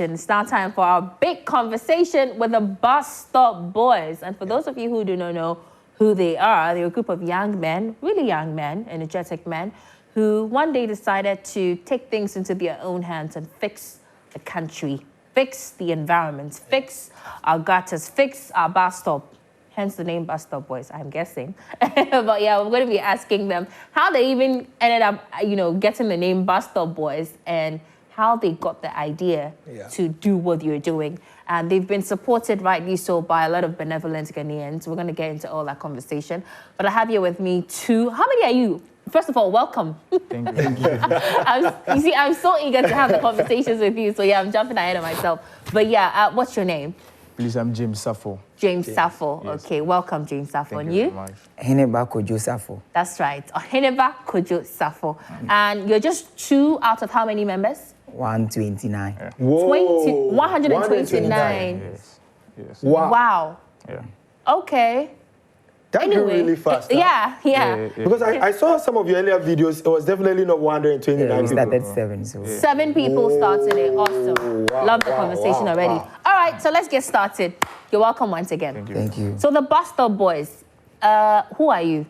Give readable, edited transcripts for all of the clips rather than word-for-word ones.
It's now time for our big conversation with the BuzStop boys. And for those of you who do not know who they are, they're a group of young men, really young men, energetic men, who one day decided to take things into their own hands and fix the country, fix the environment, fix our gutters, fix our BuzStop. Hence the name BuzStop Boys, I'm guessing. But yeah, we're going to be asking them how they even ended up, getting the name BuzStop Boys and how they got the idea to do what you're doing. And they've been supported, rightly so, by a lot of benevolent Ghanaians. We're going to get into all that conversation. But I have here with me two. How many are you? First of all, welcome. Thank you. I'm so eager to have the conversations with you. So yeah, I'm jumping ahead of myself. But yeah, what's your name? Please, I'm James Sappho. James Sappho. Yes. Okay, welcome, James Sappho. Thank And you you? very much. Heneba Kojo Sappho. That's right. Heneba Kojo Sappho. And you're just two out of how many members? 129. Yeah. Whoa. 129. Yes. Wow. Wow. Yeah. Okay. That grew really fast. Huh? Yeah. Because I saw some of your earlier videos. It was definitely not 129 We people. started 7, so 7 people started it. Awesome. Wow, Love the wow, conversation wow, already. wow. All right, so let's get started. You're welcome once again. Thank you. thank you. So the BuzStop boys, who are you?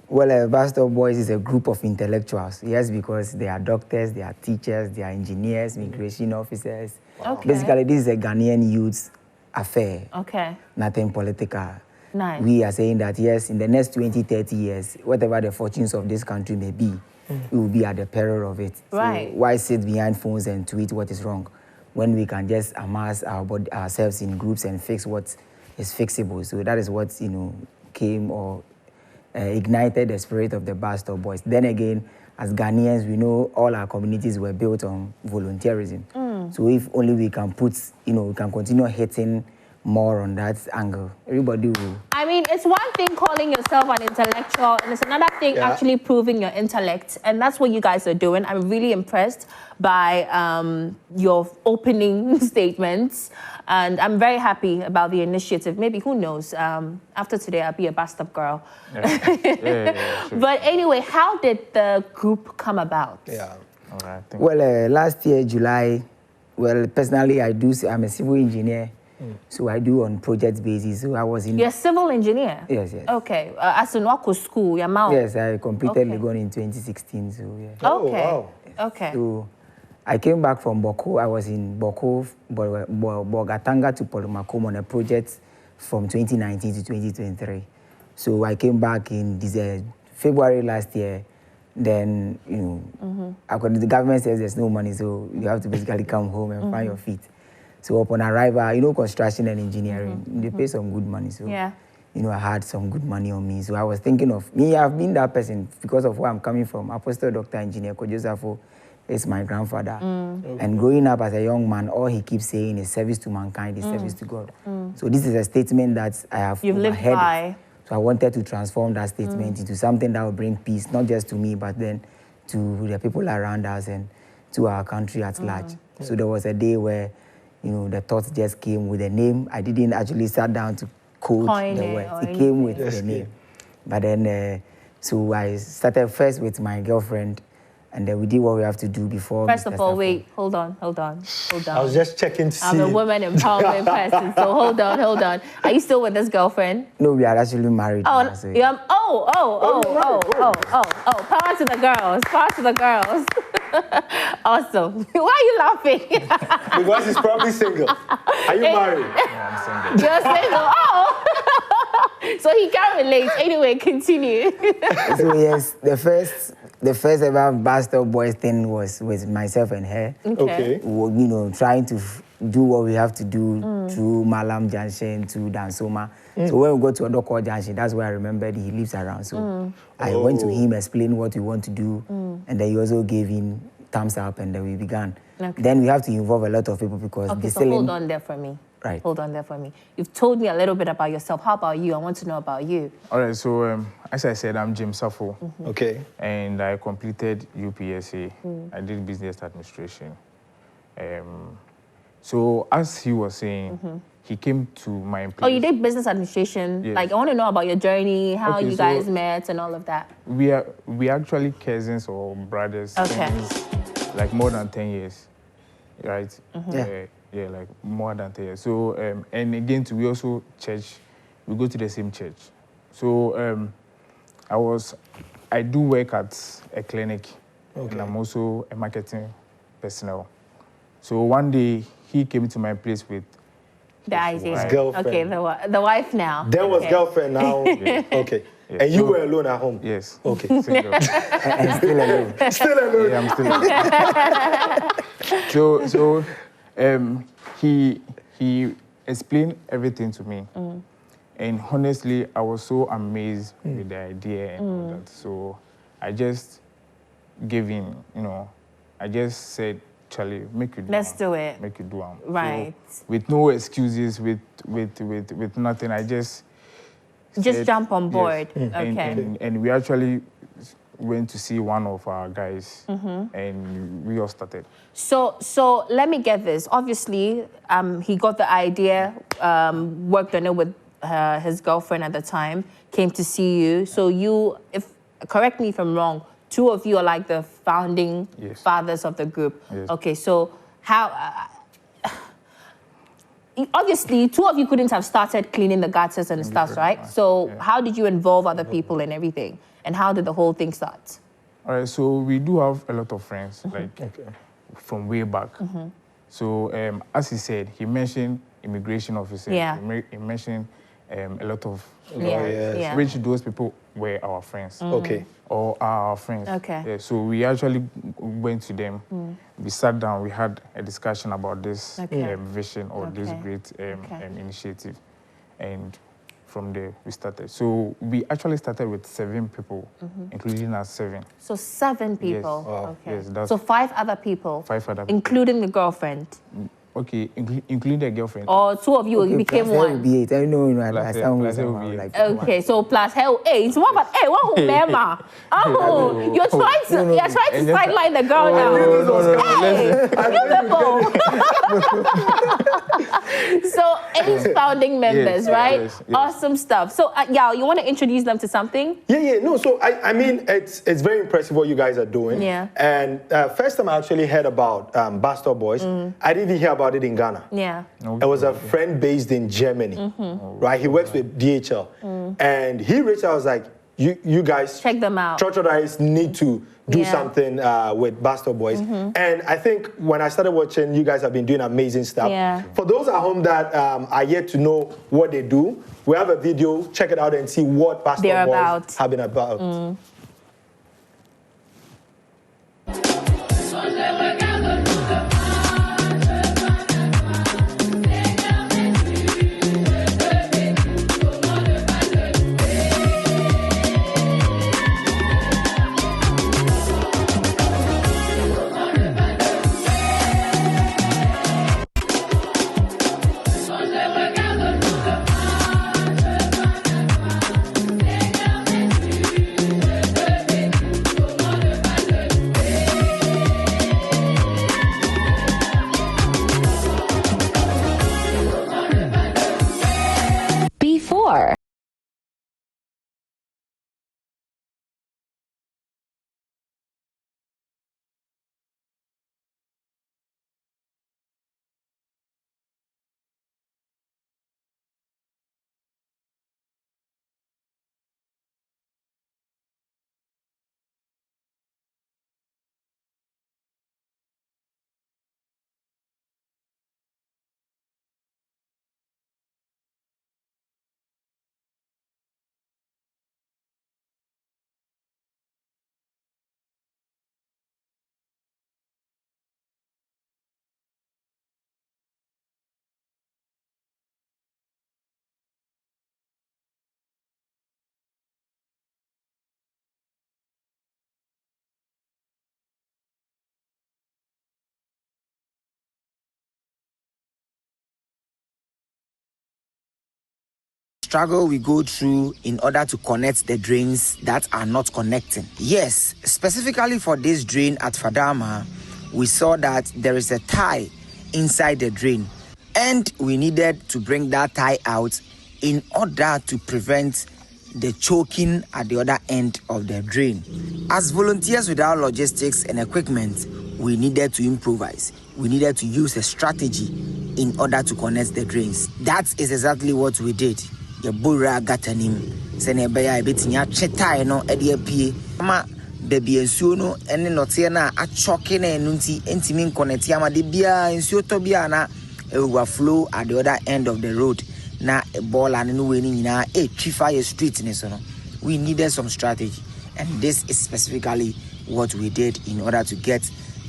Well, BuzStop Boys is a group of intellectuals. Yes, because they are doctors, they are teachers, they are engineers, immigration officers. Okay. Basically, this is a Ghanaian youth affair, Okay. nothing political. Nice. We are saying that, yes, in the next 20, 30 years, whatever the fortunes of this country may be, we will be at the peril of it. Right. So why sit behind phones and tweet what is wrong when we can just amass ourselves in groups and fix what is fixable? So that is what, came or ignited the spirit of the BuzStop Boys. Then again, as Ghanaians, we know all our communities were built on volunteerism. So if only we can put, we can continue hitting more on that angle, everybody will. I mean, it's one thing calling yourself an intellectual, and it's another thing actually proving your intellect. And that's what you guys are doing. I'm really impressed by your opening statements. And I'm very happy about the initiative. Maybe, who knows, after today, I'll be a BuzStop girl. Yeah, sure. But anyway, how did the group come about? Yeah. All right. Thank you. Well, last year, July, personally, I'm a civil engineer. So I do on project basis. So I was in... You're a civil engineer? Yes. Okay. As in what school? Your mouth? Yes, I completed Legon in 2016. So yeah. Okay. Oh, wow. Okay. So I came back from Boko. I was in Boko, Bogatanga to Polomakom on a project from 2019 to 2023. So I came back in February last year. Then, the government says there's no money, so you have to basically come home and find your feet. So upon arrival, construction and engineering, they pay some good money. So, I had some good money on me. So I was thinking of me. I've been that person because of where I'm coming from. Apostle Dr. Engineer Kojo Sappho is my grandfather. And growing up as a young man, all he keeps saying is service to mankind, is service to God. So this is a statement that I have You've lived by. So I wanted to transform that statement into something that will bring peace, not just to me, but then to the people around us and to our country at large. So there was a day where the thoughts just came with a name. I didn't actually sit down to code the words. It came with the name. But then, so I started first with my girlfriend, and then we did what we have to do before. First of all, wait, hold on. I was just checking to see. I'm a woman empowerment person, so hold on. Are you still with this girlfriend? No, we are actually married. Oh, now, so power to the girls. Awesome. Why are you laughing? Because he's probably single. Are you married? Yeah, I'm single. You're single. Oh. So he can't relate. Anyway, continue. So yes, the first ever BuzStop Boys thing was with myself and her. Okay. Trying to do what we have to do through Malam Junction to Dansoma. So when we go to Odoko Junction, that's where I remembered he lives around. So I went to him, explained what we want to do, and then he also gave him thumbs up, and then we began. Okay. Then we have to involve a lot of people because So hold on there for me. Right. Hold on there for me. You've told me a little bit about yourself. How about you? I want to know about you. All right. So as I said, I'm James Sappho. Okay. And I completed UPSA. I did business administration. So as he was saying, he came to my place. Oh, you did business administration. Yes. Like, I want to know about your journey, how Okay, you so guys met and all of that. We are actually cousins or brothers. Okay. Since, like more than 10 years. right? Yeah. Yeah, like more than 10 years. So, and again, we also church, we go to the same church. So, I do work at a clinic, and I'm also a marketing personnel. So one day, he came to my place with The idea. His girlfriend. Okay, the wife now. There was Okay. girlfriend now. Okay. Yeah. And you So- were alone at home? Yes. Okay. Single. And still alone. Still alone? Yeah, I'm still. So, he explained everything to me, and honestly, I was so amazed with the idea and all that. So, I just gave in. I just said, "Charlie, make you do. Let's do it." Make you do it." Right. So, with no excuses, with nothing, I just said, jump on yes. board. And, Okay. and we actually went to see one of our guys, and we all started. So let me get this. Obviously, he got the idea, worked on it with his girlfriend at the time, came to see you. So you, correct me if I'm wrong, two of you are like the founding Yes. fathers of the group. Yes. Okay, so how... obviously, two of you couldn't have started cleaning the gutters and stuff, right? So how did you involve other people and everything? And how did the whole thing start? All right, so we do have a lot of friends, like from way back. So as he said, he mentioned immigration officers. Yeah. He mentioned a lot of Yeah. which those people were our friends. Okay. Or are our friends. Okay. Yeah, so we actually went to them. We sat down, we had a discussion about this vision or this great initiative. And from there, we started. So we actually started with 7 people, including us 7. So 7 people. Yes. Wow. Okay. Yes, that's so 5 other people. 5 other people. Including the girlfriend. Okay, including the girlfriend. Or 2 of you became plus one. Will be 8. I know, Plus I sound plus somehow will be like Okay, so plus hell, hey, it's more about hey, what who mema? Oh, you're trying to sideline the girl now. Hey, you people. So 8 founding members, Yes, right? yes. Awesome stuff. So Yao, you want to introduce them to something? Yeah. No, so I mean, it's very impressive what you guys are doing. Yeah. And first time I actually heard about BuzStop Boys, I didn't even hear about it in Ghana. Yeah. It was a friend based in Germany, right? He works with DHL. And he reached out, I was like, you guys, Check them out. Church guys need to do Yeah. something with BuzStop Boys. And I think when I started watching, you guys have been doing amazing stuff. Yeah. For those at home that are yet to know what they do, we have a video, check it out and see what BuzStop They're Boys about. have been about. Before. struggle we go through in order to connect the drains that are not connecting. Yes, specifically for this drain at Fadama, we saw that there is a tie inside the drain, and we needed to bring that tie out in order to prevent the choking at the other end of the drain. As volunteers with our logistics and equipment, we needed to improvise. We needed to use a strategy in order to connect the drains. That is exactly what we did. The Bura Gatanim, Senebeya, Betinia, Chetai, no, Edia P. Ma, baby, and Suno, and Notiana, a choking and Nunti, Entimin Connectiama, de Bia, and Sutobiana, it will flow at the other end of the road. Na a ball and winning na a fire street. We needed some strategy, and this is specifically what we did in order to get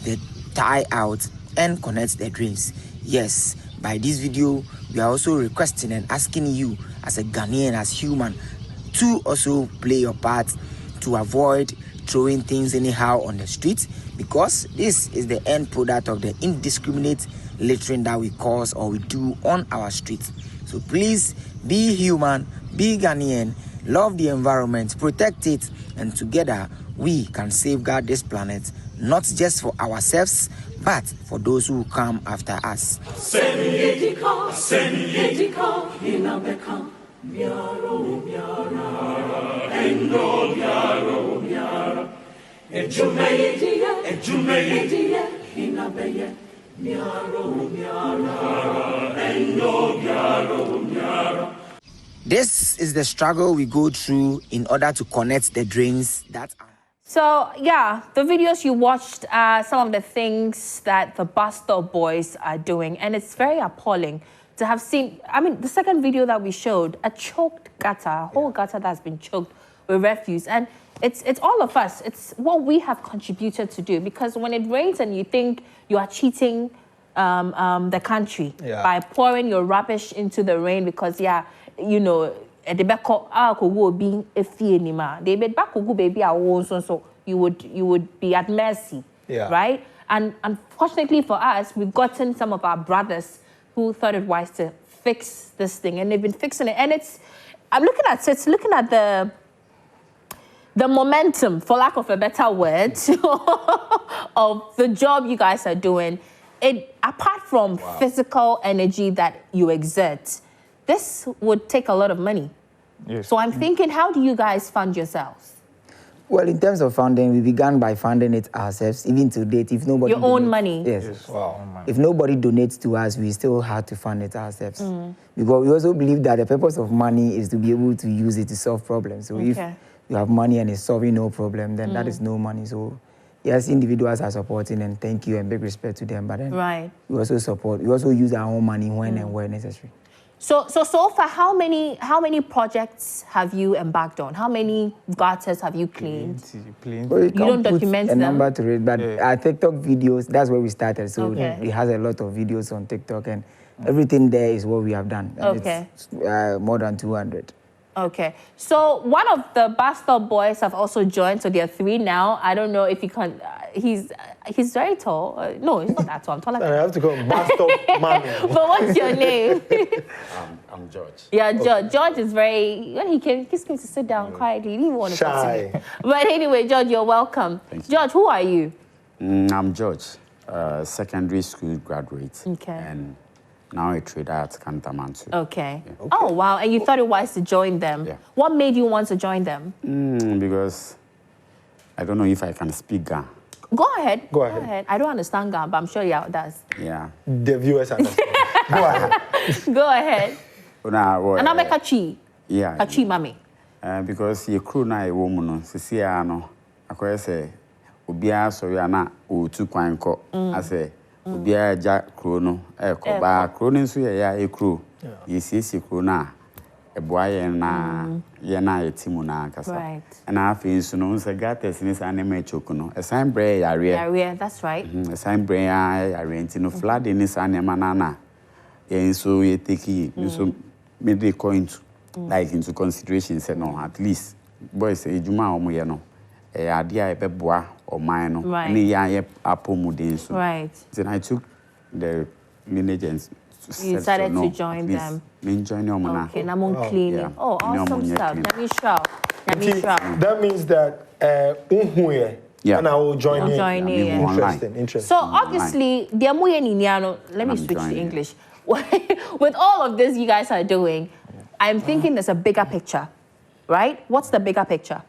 the tie out and connect the drains. Yes, by this video, we are also requesting and asking you as a Ghanaian, as human, to also play your part to avoid throwing things anyhow on the streets, because this is the end product of the indiscriminate littering that we cause or we do on our streets. So please be human, be Ghanaian, love the environment, protect it, and together we can safeguard this planet, not just for ourselves, but for those who come after us. This is the struggle we go through in order to connect the drains that are... So, yeah, the videos you watched are some of the things that the BuzStop boys are doing. And it's very appalling to have seen, I mean, the second video that we showed, a choked gutter, a whole gutter that's been choked with refuse. And it's all of us. It's what we have contributed to do. Because when it rains and you think you are cheating the country by pouring your rubbish into the rain because, you know, at the back of being a fienima, they bet back baby so you would be at mercy, right? And unfortunately for us, we've gotten some of our brothers who thought it wise to fix this thing, and they've been fixing it. And I'm looking at the momentum, for lack of a better word, of the job you guys are doing. It apart from physical energy that you exert, this would take a lot of money. Yes. So I'm thinking, how do you guys fund yourselves? Well, in terms of funding, we began by funding it ourselves. Even to date, if nobody... Your own money? Yes. Wow. If nobody donates to us, we still had to fund it ourselves. Because we also believe that the purpose of money is to be able to use it to solve problems. So if you have money and it's solving no problem, then that is no money. So yes, individuals are supporting, and thank you and big respect to them. But then we also support, we also use our own money when and where necessary. So far, how many projects have you embarked on? How many gutters have you cleaned? Well, you don't document a them? number to it, but our TikTok videos, that's where we started. So it has a lot of videos on TikTok, and everything there is what we have done. And it's more than 200. Okay. So one of the BuzStop boys have also joined. So there are 3 now. I don't know if he can. He's very tall. No, he's not that tall. I'm taller. I have to call him BuzStop Mommy. But what's your name? I'm George. Yeah, George. George is very. When he came to sit down quietly. He didn't even want to talk to me. But anyway, George, you're welcome. Thank you. George, who are you? I'm George, secondary school graduate. Okay. And now a trader at Kantamantu. Okay. Oh, wow. And you thought it wise to join them. Yeah. What made you want to join them? Because I don't know if I can speak Ga. Go ahead. Go ahead. I don't understand Ga, but I'm sure Yao does. Yeah. The viewers understand. Go ahead. Go ahead. And I'm a kachi. Yeah. Kachi mami. Because your crew na a woman, Siciano, I say, Ubia Soriana, or 2 quanko. I say, Ubia Jack Chrono, a coba, Chronos, a crew. You see, Crona, a boy and Yana, a Timona, Right. And I feel so no, a gatters in this anime chocono, a sign bray area. Yeah, that's right. A sign bray area, no flood in this anima. And so you take it, so made the coin like into consideration, said no, at least boys say, Juma or Moyano, a idea a bebois or mine, and a apple mudin. Right. Then I took the lineages. You decided to join them. Join your man. Okay, I'm on cleaning. Yeah. Oh, awesome stuff. Let me show. That means that and I will join in. Interesting. So obviously, let me switch to English. With all of this you guys are doing, I'm thinking there's a bigger picture, right? What's the bigger picture?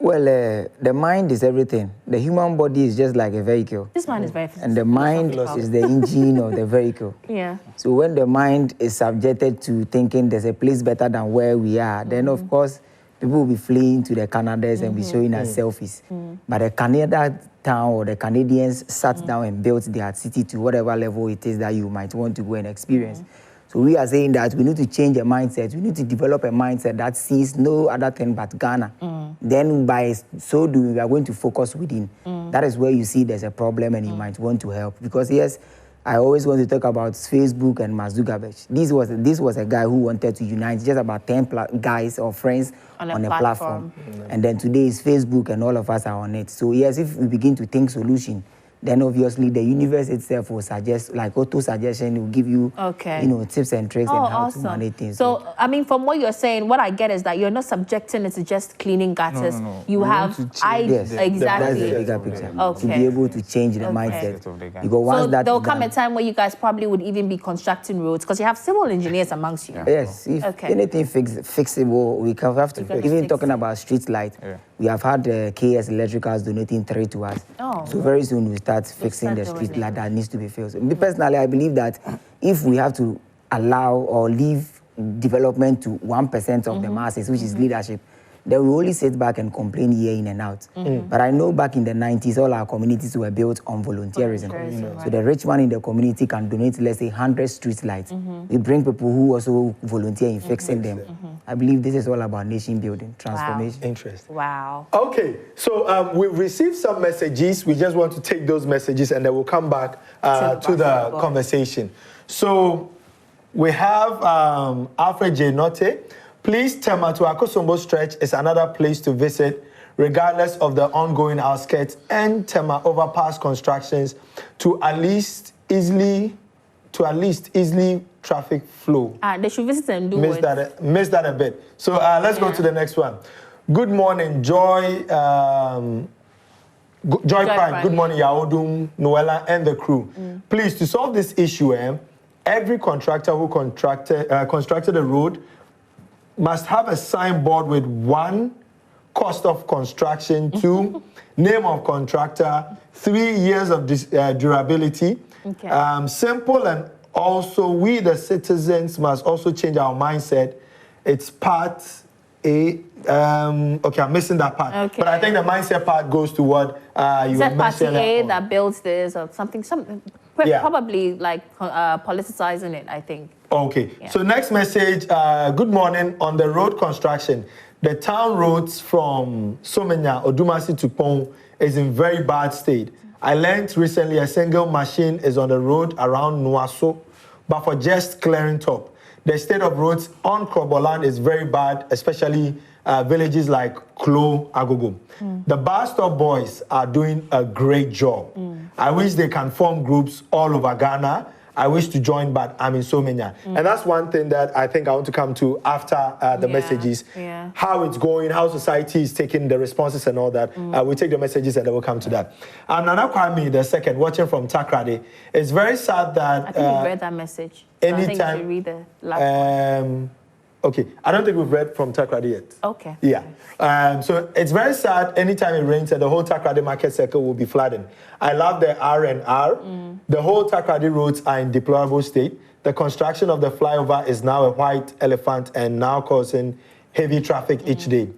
Well, the mind is everything. The human body is just like a vehicle. This man is very And the mind is the engine of the vehicle. Yeah. So when the mind is subjected to thinking there's a place better than where we are, then of course, people will be fleeing to the Canadas and be showing us selfies. But the Canada town or the Canadians sat down and built their city to whatever level it is that you might want to go and experience. So we are saying that we need to change a mindset. We need to develop a mindset that sees no other thing but Ghana. Then by so doing, we are going to focus within. That is where you see there's a problem and you might want to help. Because yes, I always want to talk about Facebook and Mark Zuckerberg. This was a guy who wanted to unite just about 10 guys or friends on a platform. And then today is Facebook and all of us are on it. So yes, if we begin to think solution, then obviously the universe itself will suggest, like auto-suggestion, will give you, tips and tricks and how to manage things. So, I mean, from what you're saying, what I get is that you're not subjecting it to just cleaning gutters. No. You have, Yes, exactly. that's the bigger picture. Okay. To be able to change the mindset. Because once So that there'll is come a done- time where you guys probably would even be constructing roads because you have civil engineers amongst you. Yes, if anything fixable, we can have to. Even talking about street light, we have had KS Electricals donating 3 to us. Oh. So very soon we start fixing the street light that needs to be fixed. Me personally, I believe that if we have to allow or leave development to 1% of the masses, which is leadership, then we only sit back and complain year in and out. But I know back in the 90s, all our communities were built on volunteerism. So the rich one in the community can donate, let's say, 100 street lights. We bring people who also volunteer in fixing them. I believe this is all about nation building, transformation. Interesting. Wow. Okay, so we've received some messages. We just want to take those messages and then we'll come back to the conversation. So we have Alfred J. Notte. Please, Tema to Akosombo Stretch is another place to visit, regardless of the ongoing outskirts and Tema overpass constructions to at least easily traffic flow. They should visit and do Miss that a bit. So let's go to the next one. Good morning, Joy Prime. Good morning, Yaodum, Noella, and the crew. Please, to solve this issue, every contractor who constructed a road must have a signboard with 1, cost of construction, 2, name of contractor, 3 years of durability. Simple, and also we the citizens must also change our mindset. It's part A. Okay, I'm missing that part. Okay. But I think the mindset part goes to what you mentioned. Party A on. that builds this or something probably like politicizing it, I think. Okay, so next message, good morning. On the road construction, the town roads from Somenya, Odumasi to Pong is in very bad state. I learned recently a single machine is on the road around Nuaso, but for just clearing top. The state of roads on Kroboland is very bad, especially villages like Klo, Agogo. The BuzStop boys are doing a great job. I wish they can form groups all over Ghana. I wish to join, but I'm in Somenya. And that's one thing that I think I want to come to after the messages. How it's going, how society is taking the responses and all that. We'll take the messages and then we'll come to that. Nana Kwame, the second, watching from Takrade. It's very sad that... I think you read that message. So anytime, I think you read the last one. Okay, I don't think we've read from Takrade yet. Okay. Yeah. So it's very sad. Anytime it rains, and the whole Takrade market circle will be flooding. I love the R&R. The whole Takrade roads are in deplorable state. The construction of the flyover is now a white elephant and now causing heavy traffic each day.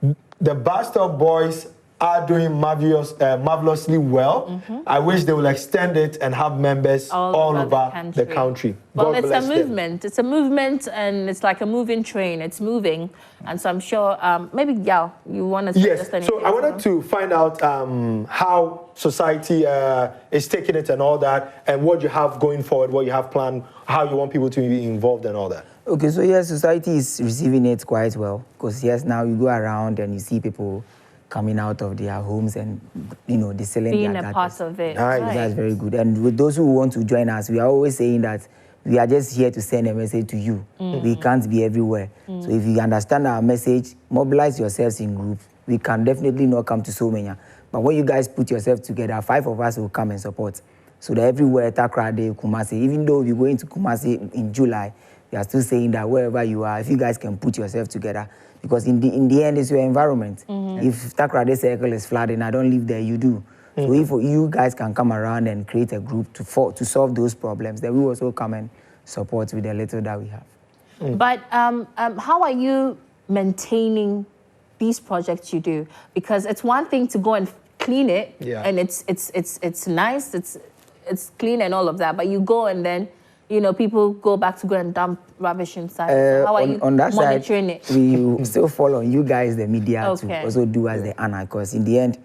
The BuzStop boys are doing marvelously well. I wish they will extend it and have members all over the country. Well, God it's a bless them. movement. It's a movement, and it's like a moving train. It's moving, and so I'm sure maybe Yao, you want to Yes. So I wanted to find out how society is taking it and all that, and what you have going forward, what you have planned, how you want people to be involved and all that. Okay, so yes, society is receiving it quite well. Because yes, now you go around and you see people coming out of their homes and, they selling being their a part of it. Nice. Right. That's very good. And with those who want to join us, we are always saying that we are just here to send a message to you. We can't be everywhere. So if you understand our message, mobilize yourselves in group. We can definitely not come to Somenya. But when you guys put yourself together, 5 of us will come and support. So that everywhere, Takrade, Kumasi, even though we're going to Kumasi in July, we are still saying that wherever you are, if you guys can put yourself together, because in the end, it's your environment. If Takoradi Circle is flooding, I don't live there, you do. So if you guys can come around and create a group to solve those problems, then we will also come and support with the little that we have. But how are you maintaining these projects you do? Because it's one thing to go and clean it, and it's nice, it's clean and all of that, but you go and then, you know, people go back to go and dump rubbish inside. So how are you on that monitoring side, it? we still fall on you guys, the media, Okay. to also do as the honor, because in the end,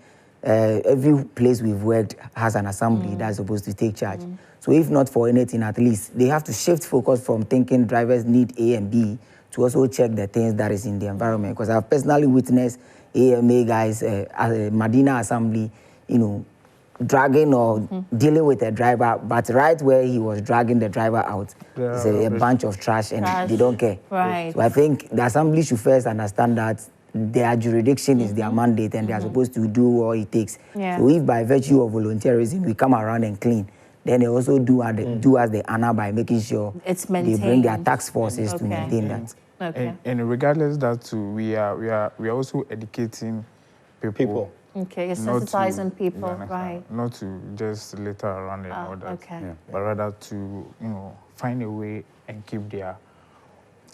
every place we've worked has an assembly that's supposed to take charge. So if not for anything, at least they have to shift focus from thinking drivers need A and B to also check the things that is in the environment. Because I've personally witnessed AMA guys at a Medina assembly, you know, dragging or dealing with a driver, but right where he was dragging the driver out, it's a bunch of trash and they don't care. Right. So I think the assembly should first understand that their jurisdiction is their mandate and they are supposed to do all it takes. So if by virtue of volunteerism we come around and clean, then they also do as the honor by making sure it's they maintained. bring their task forces to maintain that. Okay. And regardless that too, we are also educating people. Okay, you're not to- sensitizing people, yeah, right? Not to just litter around and all that. Okay. But rather to, you know, find a way and keep their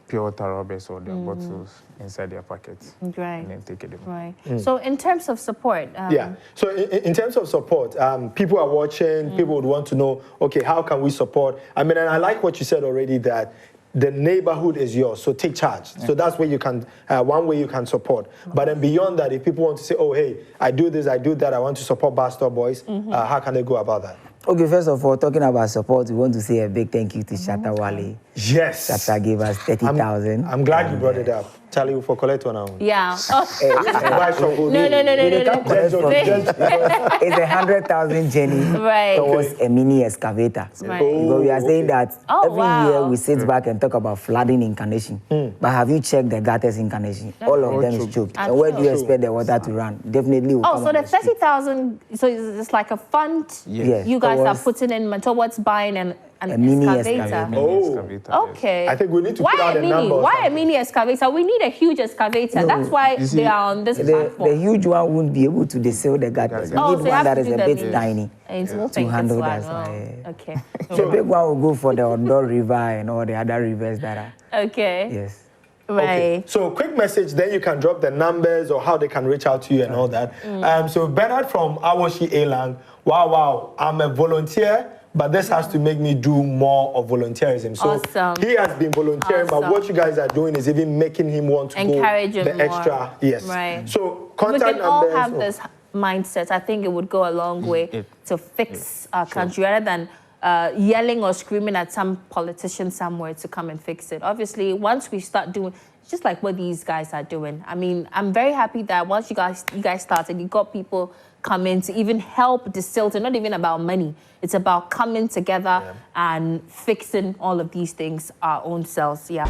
pure water rubbers or their bottles inside their pockets. Great. And then take it. Right. So in terms of support, So in terms of support, people are watching, people would want to know, okay, how can we support? I mean, and I like what you said already, that the neighborhood is yours, so take charge. So that's where you can, one way you can support. But then beyond that, if people want to say, oh, hey, I do this, I do that, I want to support BuzStop Boys, how can they go about that? Okay, first of all, talking about support, we want to say a big thank you to Shatta Wale. Yes. Shatta gave us 30,000. I'm glad you brought it up. Charlie, for collect one now. yeah. No, No. It's 100,000 Jenny Right. towards a mini excavator. Right. Because we are saying that every wow. year we sit back and talk about flooding in Carnation. But have you checked the gutters in Carnation? All of them is choked. And where do you expect the water to run? Definitely will Oh, come so on the the street. 30,000, so it's like a fund Yes. you guys are Towards putting in towards buying an a mini excavator. excavator. Excavator, yes. Okay. I think we need to Why put out a the mini? number or Why a something. mini excavator? We need a huge excavator. That's why you see, they are on this The platform. huge one won't be able to descend the gutters. You Oh, need so you one have that to is do a the bit mini. tiny. It's to moving handle this that one. one, Oh, okay. The big one will go for the Ondo River and all the other rivers that are. Okay. Yes. Right. Okay. So quick message, then you can drop the numbers or how they can reach out to you and all that. So Bernard from Awoshi Elang, wow, I'm a volunteer, but this has to make me do more of volunteerism. So Awesome. he has been volunteering, but Awesome. what you guys are doing is even making him want to Encourage go him the more. extra. Yes. Right. So If we contact can all numbers. have this mindset, I think it would go a long way to fix our country rather than yelling or screaming at some politician somewhere to come and fix it. Obviously, once we start doing, just like what these guys are doing. I mean, I'm very happy that once you guys started, you got people coming to even help distill. It's not even about money. It's about coming together and fixing all of these things our own selves. Yeah.